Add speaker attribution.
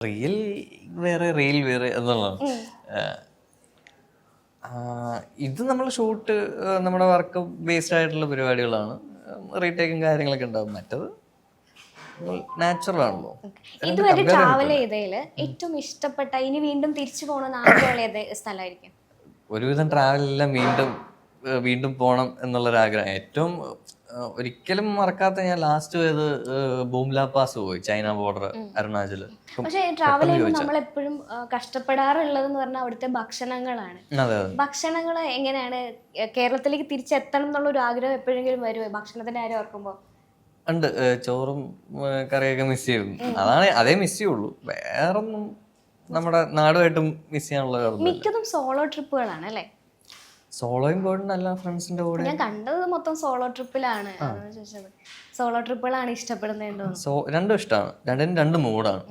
Speaker 1: Real വേറെ reel വേറെ എന്നുള്ളതാണ്. ഇത് നമ്മൾ ഷൂട്ട് നമ്മുടെ വർക്ക് ബേസ്ഡ് ആയിട്ടുള്ള പരിപാടികളാണ്. റീടേക്കും കാര്യങ്ങളൊക്കെ ഉണ്ടാവും. മറ്റത് നാച്ചുറൽ ആണല്ലോ.
Speaker 2: ഇതുവരെ ട്രാവൽ ചെയ്തതില് ഏറ്റവും ഇഷ്ടപ്പെട്ട ഇനി വീണ്ടും തിരിച്ചു പോകണമെന്ന് ആഗ്രഹമുള്ള ഏത് സ്ഥലമായിരിക്കും?
Speaker 1: ഒരുവിധം ട്രാവലെല്ലാം വീണ്ടും പോകണം എന്നുള്ളൊരാഗ്രഹം. ഏറ്റവും ഒരിക്കലും മറക്കാത്ത ഞാൻ ലാസ്റ്റ് പോയത് ബൂംല പാസ് പോയി, ചൈന ബോർഡർ, അരുണാചൽ.
Speaker 2: പക്ഷേ ട്രാവൽ ചെയ്യുമ്പോൾ നമ്മൾ എപ്പോഴും കഷ്ടപ്പെടാറുള്ളതെന്ന് പറഞ്ഞാൽ അവിടുത്തെ ഭക്ഷണങ്ങളാണ്. ഭക്ഷണങ്ങൾ എങ്ങനെയാണ്? കേരളത്തിലേക്ക് തിരിച്ചെത്തണം എന്നുള്ള ഒരു ആഗ്രഹം എപ്പോഴെങ്കിലും വരുമോ ഭക്ഷണത്തിന്റെ കാര്യം ഓർക്കുമ്പോൾ?
Speaker 1: ഉണ്ട്. ചോറും കറിയൊക്കെ മിസ് ചെയ്യും. അതേ മിസ് ചെയ്യുള്ളൂ. വേറൊന്നും നമ്മുടെ നാടുമായിട്ടും മിസ് ചെയ്യാനുള്ള.
Speaker 2: മിക്കതും സോളോ ട്രിപ്പുകളാണ് അല്ലേ?
Speaker 1: സോളോയും പോയിട്ടല്ല, ഫ്രണ്ട്സിന്റെ കൂടെ.
Speaker 2: ഞാൻ കണ്ടത് മൊത്തം സോളോ ട്രിപ്പിലാണ്. ചോദിച്ചത് സോളോ ട്രിപ്പുകളാണ് ഇഷ്ടപ്പെടുന്നത്.
Speaker 1: രണ്ടും ഇഷ്ടമാണ്. രണ്ടിനും രണ്ട് മൂഡാണ്.